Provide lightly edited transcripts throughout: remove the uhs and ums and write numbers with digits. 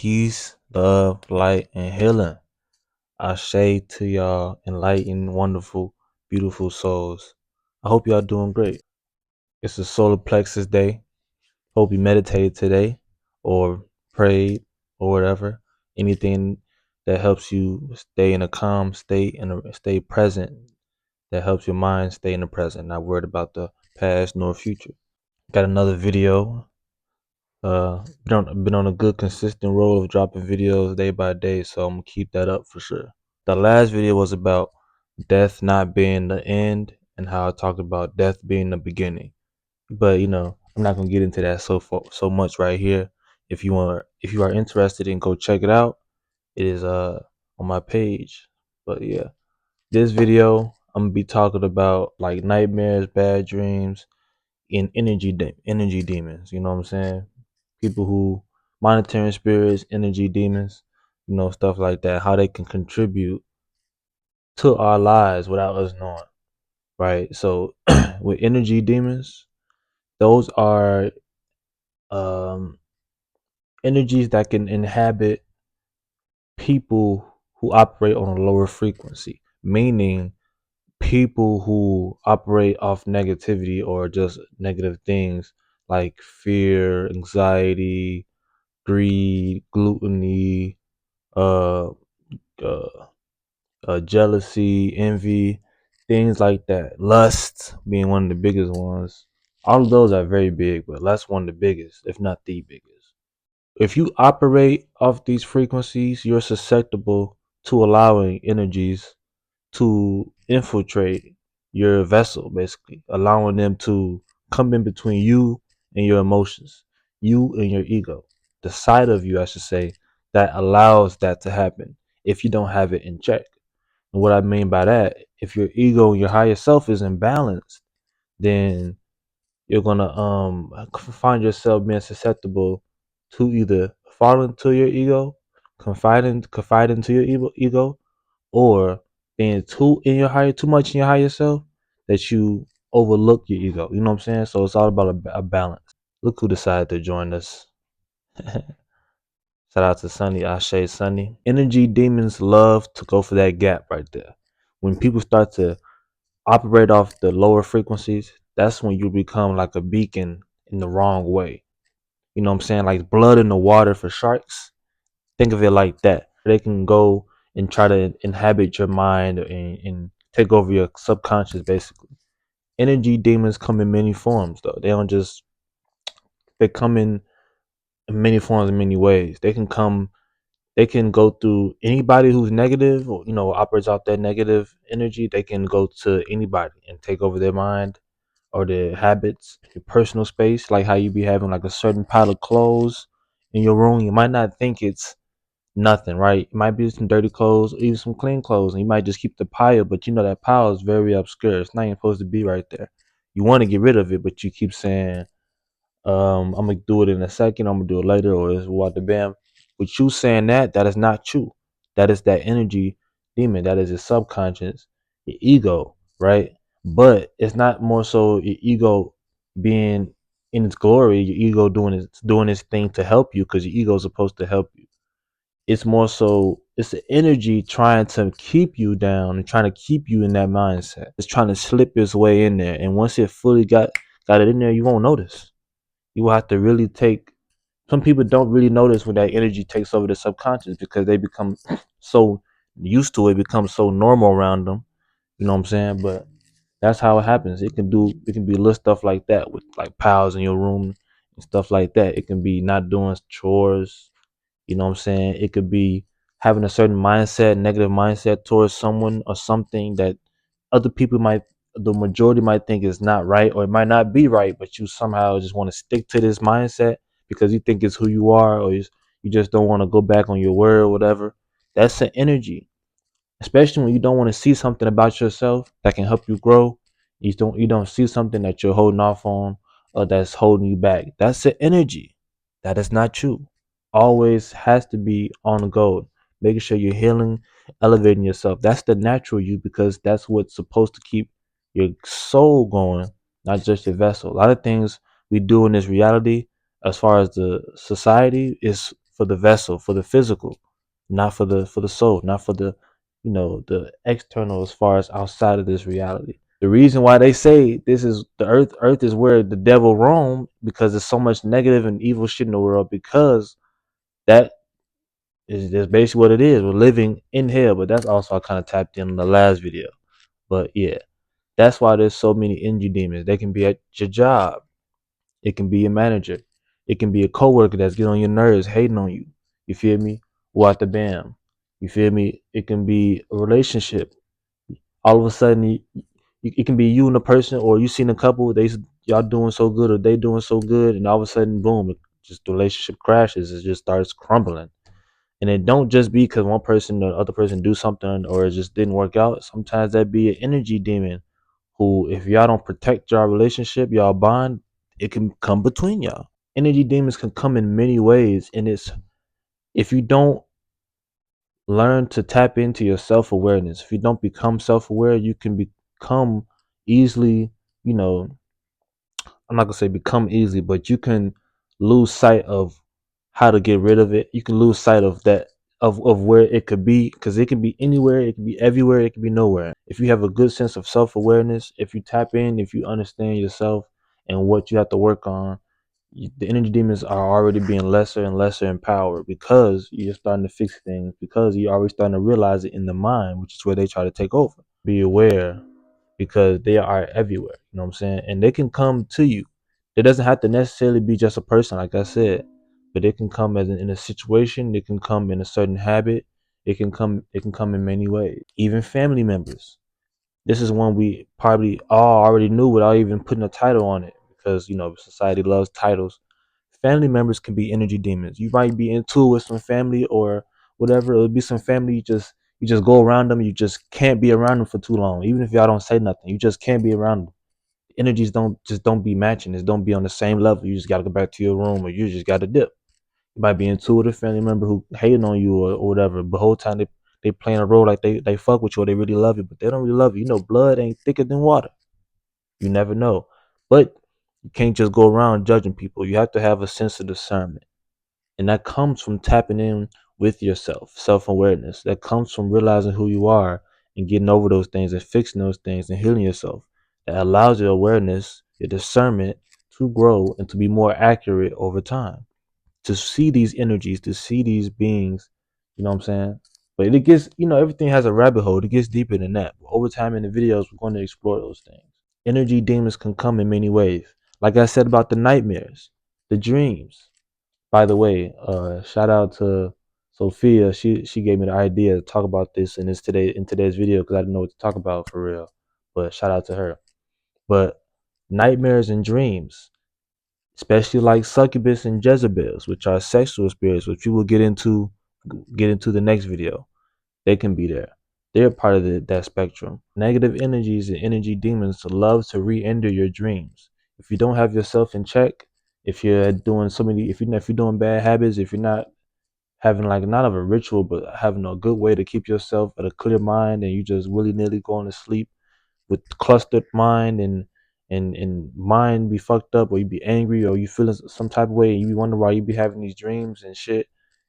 peace, love, light, and healing. I say to y'all, enlightened, wonderful, beautiful souls. I hope y'all doing great. It's a solar plexus day. Hope you meditated today or prayed or whatever. Anything that helps you stay in a calm state and stay present, that helps your mind stay in the present, not worried about the past nor future. Got another video. Been on a good consistent roll of dropping videos day by day, so I'm gonna keep that up for sure. The last video was about death not being the end and how I talked about death being the beginning. But I'm not gonna get into that so much right here. If you are interested in go check it out, it is on my page. But yeah, this video I'm gonna be talking about like nightmares, bad dreams, and energy demons. You know what I'm saying? People who monitoring spirits, energy demons, stuff like that, how they can contribute to our lives without us knowing, right? So with energy demons, those are um energies that can inhabit people who operate on a lower frequency, meaning people who operate off negativity or just negative things like fear, anxiety, greed, gluttony, uh, uh, jealousy, envy, things like that. Lust being one of the biggest ones. All of those are very big, but that's one of the biggest, if not the biggest. If you operate off these frequencies, you're susceptible to allowing energies to infiltrate your vessel, basically, allowing them to come in between you and your emotions, you and your ego, the side of you, I should say, that allows that to happen if you don't have it in check. And what I mean by that, if your ego and your higher self is imbalanced, then you're gonna find yourself being susceptible to either fall into your ego, confide into your ego, or being too much in your higher self that you overlook your ego. You know what I'm saying? So it's all about a balance. Look who decided to join us. Shout out to Sunny, Ashe Sunny. Energy demons love to go for that gap right there. When people start to operate off the lower frequencies, that's when you become like a beacon in the wrong way. You know what I'm saying? Like blood in the water for sharks. Think of it like that. They can go and try to inhabit your mind and take over your subconscious, basically. Energy demons come in many forms, though. They come in many forms, in many ways. They can go through anybody who's negative or, operates off that negative energy. They can go to anybody and take over their mind or their habits, your personal space, like how you be having like a certain pile of clothes in your room. You might not think it's nothing, right? It might be some dirty clothes, or even some clean clothes, and you might just keep the pile, but that pile is very obscure. It's not even supposed to be right there. You want to get rid of it, but you keep saying, I'm gonna do it in a second, I'm gonna do it later, or it's what the bam. With you saying that is not true. That is that energy demon. That is your subconscious, your ego, right? But it's not more so your ego being in its glory, your ego doing its thing to help you, because your ego is supposed to help you. It's more so it's the energy trying to keep you down and trying to keep you in that mindset. It's trying to slip its way in there. And once it fully got it in there, you won't notice. You will have to really take some people don't really notice when that energy takes over the subconscious because they become so used to it, becomes so normal around them. You know what I'm saying? But that's how it happens. It can be little stuff like that with like piles in your room and stuff like that. It can be not doing chores, you know what I'm saying? It could be having a certain mindset, negative mindset towards someone or something that other people the majority might think is not right, or it might not be right, but you somehow just want to stick to this mindset because you think it's who you are, or you just don't want to go back on your word or whatever. That's an energy, especially when you don't want to see something about yourself that can help you grow. You don't see something that you're holding off on or that's holding you back. That's the energy. That is not you. Always has to be on the go, making sure you're healing, elevating yourself. That's the natural you, because that's what's supposed to keep your soul going, not just your vessel. A lot of things we do in this reality, as far as the society, is for the vessel, for the physical, not for the soul, not for the the external as far as outside of this reality. The reason why they say this is the earth is where the devil roam because there's so much negative and evil shit in the world because that is that's basically what it is. We're living in hell, but that's also I kind of tapped in the last video. But yeah, that's why there's so many energy demons. They can be at your job. It can be a manager. It can be a coworker that's getting on your nerves, hating on you. You feel me? What the bam. You feel me? It can be a relationship. All of a sudden, it can be you and a person, or you seen a couple. Y'all doing so good, or they doing so good, and all of a sudden, boom, just the relationship crashes. It just starts crumbling. And it don't just be because one person or the other person do something or it just didn't work out. Sometimes that be an energy demon who, if y'all don't protect y'all relationship, y'all bond, it can come between y'all. Energy demons can come in many ways, and it's if you don't learn to tap into your self awareness, if you don't become self aware, you can become easily, you know, I'm not gonna say become easily, but you can lose sight of how to get rid of it. You can lose sight of that of where it could be because it can be anywhere, it can be everywhere, it can be nowhere. If you have a good sense of self awareness, if you tap in, if you understand yourself and what you have to work on, the energy demons are already being lesser and lesser in power because you're starting to fix things because you're already starting to realize it in the mind, which is where they try to take over. Be aware because they are everywhere. You know what I'm saying? And they can come to you. It doesn't have to necessarily be just a person, like I said, but it can come in a situation. It can come in a certain habit. It can come. It can come in many ways. Even family members. This is one we probably all already knew without even putting a title on it, because society loves titles. Family members can be energy demons. You might be into it with some family or whatever. It'll be some family you just go around them. You just can't be around them for too long, even if y'all don't say nothing. You just can't be around them. Energies don't be matching. Just don't be on the same level. You just gotta go back to your room, or you just gotta dip. You might be into it with a family member who hating on you or whatever. But the whole time they playing a role like they fuck with you or they really love you, but they don't really love you. Blood ain't thicker than water. You never know. But you can't just go around judging people. You have to have a sense of discernment. And that comes from tapping in with yourself, self awareness. That comes from realizing who you are and getting over those things and fixing those things and healing yourself. That allows your awareness, your discernment to grow and to be more accurate over time. To see these energies, to see these beings, you know what I'm saying? But it gets, everything has a rabbit hole. It gets deeper than that. Over time in the videos, we're going to explore those things. Energy demons can come in many ways. Like I said about the nightmares, the dreams. By the way, shout out to Sophia. She gave me the idea to talk about this in today's video because I didn't know what to talk about for real. But shout out to her. But nightmares and dreams, especially like succubus and Jezebels, which are sexual spirits, which we will get into the next video. They can be there. They're part of that spectrum. Negative energies and energy demons love to re-enter your dreams. If you don't have yourself in check, if you're doing if you're doing bad habits, if you're not having like not of a ritual, but having a good way to keep yourself at a clear mind, and you just willy nilly going to sleep with clustered mind and mind be fucked up, or you be angry, or you feeling some type of way, and you be wondering why you be having these dreams and shit.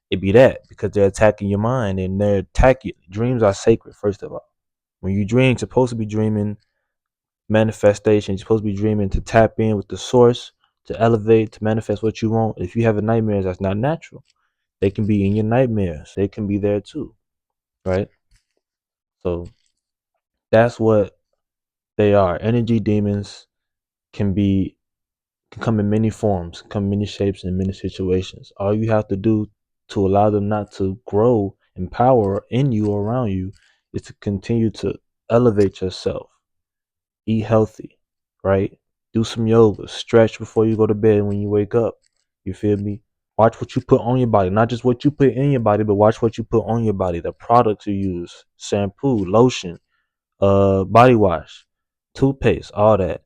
It be that because they're attacking your mind and they're attacking. Dreams are sacred, first of all. When you dream, you're supposed to be dreaming manifestation. You're supposed to be dreaming to tap in with the source, to elevate, to manifest what you want. If you have a nightmares, that's not natural. They can be in your nightmares. They can be there too, right? So that's what they are. Energy demons can be can come in many forms, come in many shapes and many situations. All you have to do to allow them not to grow in power in you or around you is to continue to elevate yourself. Eat healthy, right? Do some yoga, stretch before you go to bed when you wake up. You feel me? Watch what you put on your body, not just what you put in your body, but watch what you put on your body. The products you use, shampoo, lotion, body wash, toothpaste, all that.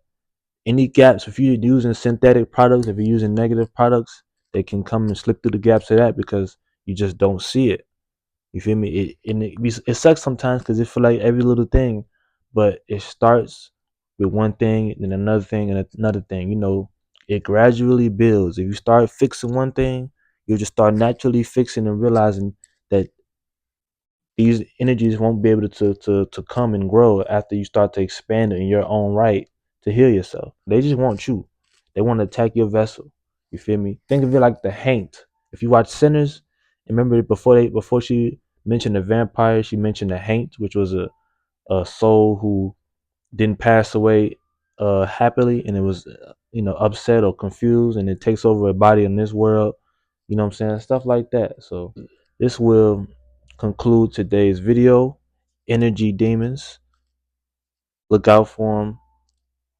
Any gaps, if you're using synthetic products, if you're using negative products, they can come and slip through the gaps of that because you just don't see it. You feel me? It sucks sometimes because it feel like every little thing, but it starts with one thing, then another thing, and another thing. It gradually builds. If you start fixing one thing, you'll just start naturally fixing and realizing that these energies won't be able to come and grow after you start to expand in your own right to heal yourself. They just want you. They want to attack your vessel. You feel me? Think of it like the Haint. If you watch Sinners, remember before she mentioned the vampire, she mentioned the Haint, which was a soul who didn't pass away happily, and it was upset or confused, and it takes over a body in this world. You know what I'm saying? Stuff like that. So this will conclude today's video. Energy demons, look out for them.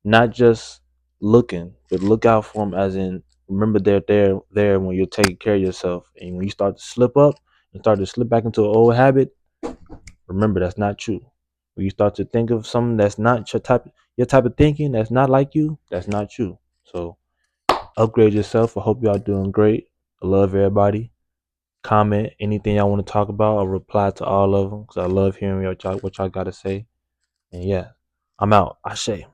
Not just looking, but look out for them as in remember they're there when you're taking care of yourself. And when you start to slip up and start to slip back into an old habit, remember that's not you. When you start to think of something that's not your type of thinking, that's not like you, that's not you. So upgrade yourself. I hope y'all doing great. I love everybody. Comment anything y'all want to talk about. I'll reply to all of them because I love hearing what y'all got to say. And yeah, I'm out. Ashe.